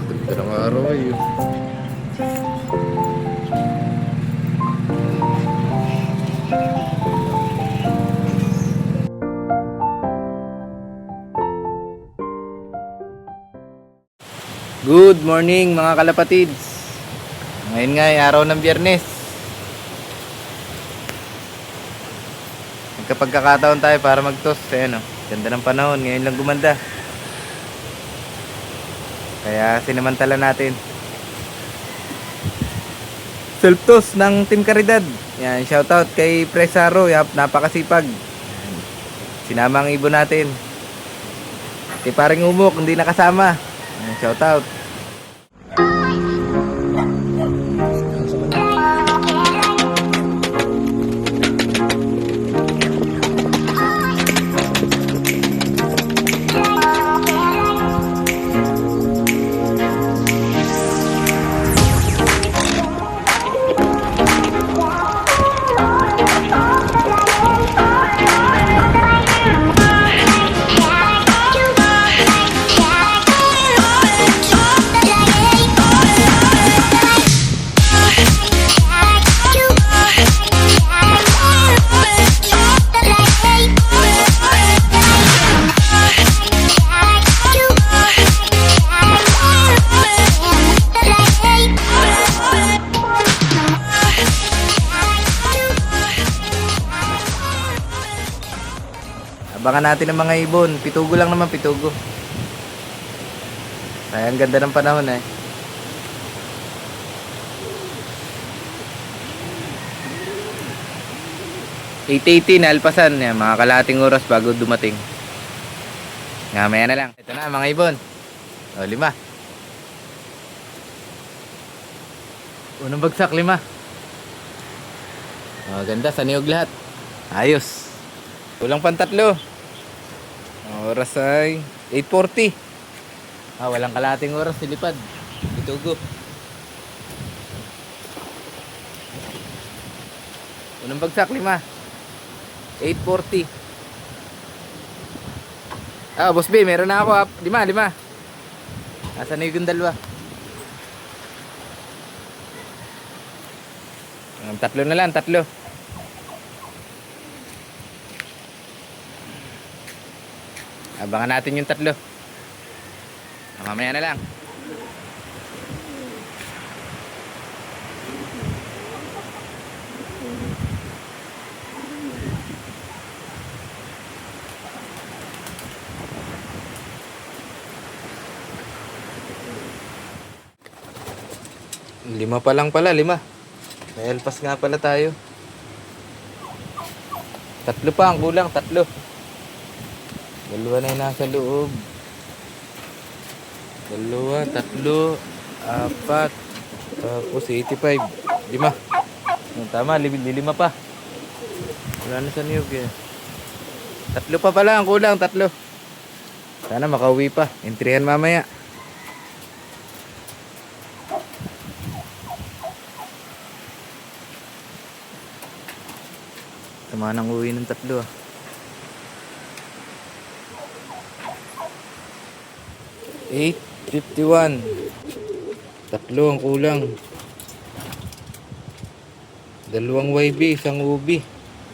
Ganda ng araw eh. Good morning mga kalapatids. Ngayon nga ay araw ng Biyernes. Nagkapagkakataon tayo para mag-toast. Ayan o, ganda ng panahon. Ngayon lang gumanda. Kaya sinamantala natin. Self-toast ng Team Caridad. Yan, shoutout kay Presaro. Napakasipag. Sinama ang ibon natin. Kay paring Umok, hindi nakasama. Yan, shoutout. Abangan natin ang mga ibon. Pitugo lang naman, pitugo. Ay, ang ganda ng panahon eh. (8:80) na alpasan. Yan, mga kalahating oras bago dumating. Ngamaya na lang. Ito na mga ibon. O, 5. Unang bagsak, 5. O, ganda. Sa niyog lahat. Ayos. Kulang pang 3. Oras ay 8:40. Walang kalating oras silipad. Itugo. Unang bagsak, 5. 8:40. Boss B, meron na ako. 5. Nasaan na yung 2? 3 na lang, 3. Abangan natin yung 3. Mamaya na lang. Lima pa lang pala, 5. May alpas nga pala tayo. 3 pa ang kulang, 3. 2 na yung nasa loob. 2, 3, 4. Tapos 85. 5. Tama, 5 pa. Wala na sa niyog eh. 3 pa pala ang kulang, 3. Sana makauwi pa. Entrihan mamaya. Tama nang uwi ng 3 ah. 8:51. 3 ang kulang. 2 YB, 1 ubi.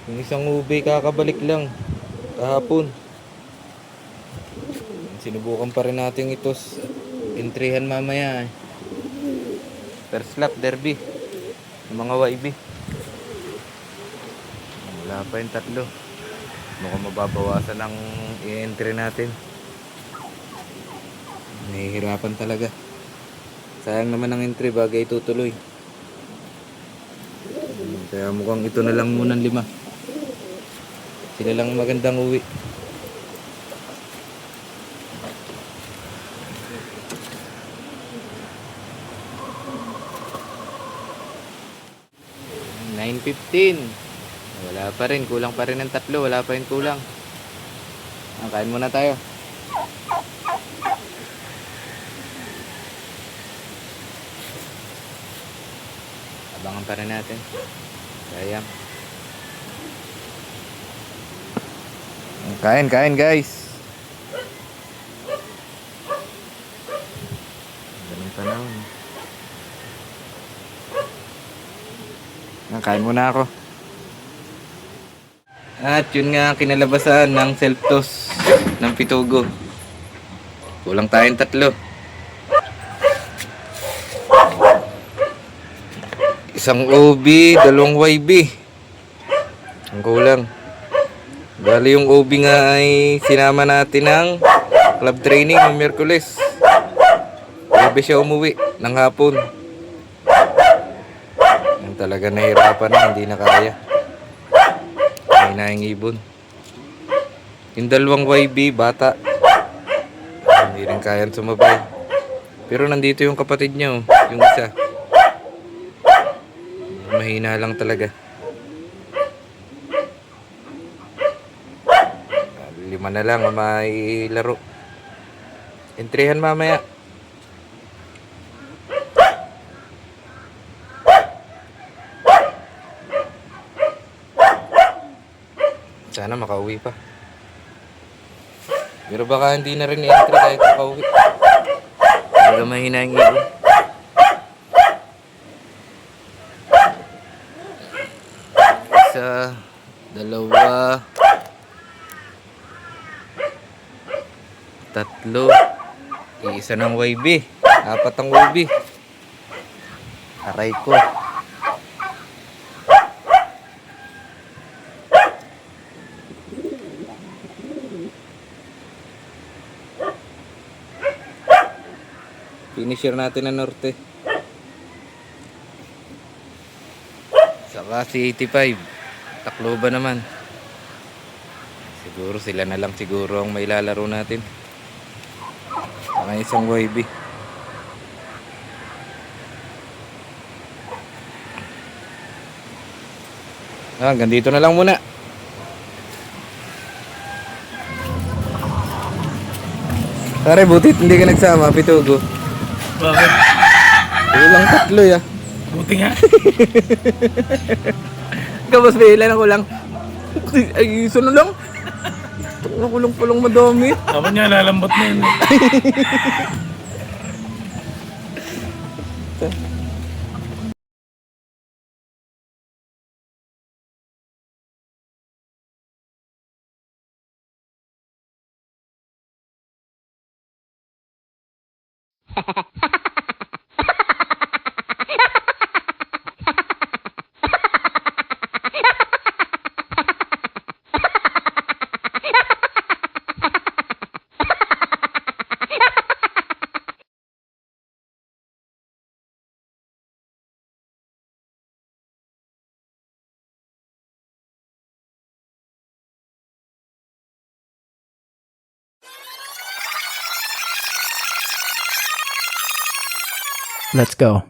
Yung 1 ubi kakabalik lang kahapon. Sinubukan pa rin natin ito entrihan mamaya eh. First lap derby ng mga YB. Wala pa yung 3. Mukhang mababawasan ang i-entry natin. Nahihirapan talaga. Sayang naman ang entry bagay tutuloy. Kaya mukhang ito na lang muna 5. Sila lang magandang uwi. (9:15) Wala pa rin, kulang pa rin ng 3. Wala pa rin kulang. Kain muna tayo. Abangan pa rin natin. Sayang. Kain guys. Kain muna ako. At yun nga ang kinalabasan ng self-toss ng Pitugo. Kulang tayong 3. Isang OB, 2 YB. Ang kulang. Bali yung OB nga ay sinama natin ng club training ng Miyerkules. Gabi siya umuwi ng hapon. Yung talaga nahirapan na, hindi na kaya. May naingibon. Yung 2 YB, bata. Hindi rin kayang sumabay. Pero nandito yung kapatid niya, oh, yung isa. Mahina lang talaga. 5 na lang ang mailaro. Entrehan mamaya. Sana makauwi pa. Pero baka hindi na rin entry kahit makauwi. Talaga mahina yung ibon. Isa, 2, 3, isa ng YB, 4 ang YB. Aray ko. Finisher natin ang norte. Saka si 85. Tacloban naman. Siguro sila na lang siguro ang mailalaro natin. Saka isang YB. Hanggang dito na lang muna. Pare, butit hindi ka nagsama, Pitugo. Bakit? Kulang 3 ya. Buti nga. Kapos ilan ako lang. Ay, isa na lang. Nakulong pulong madami. Ako niya, lalambot na yun. Let's go.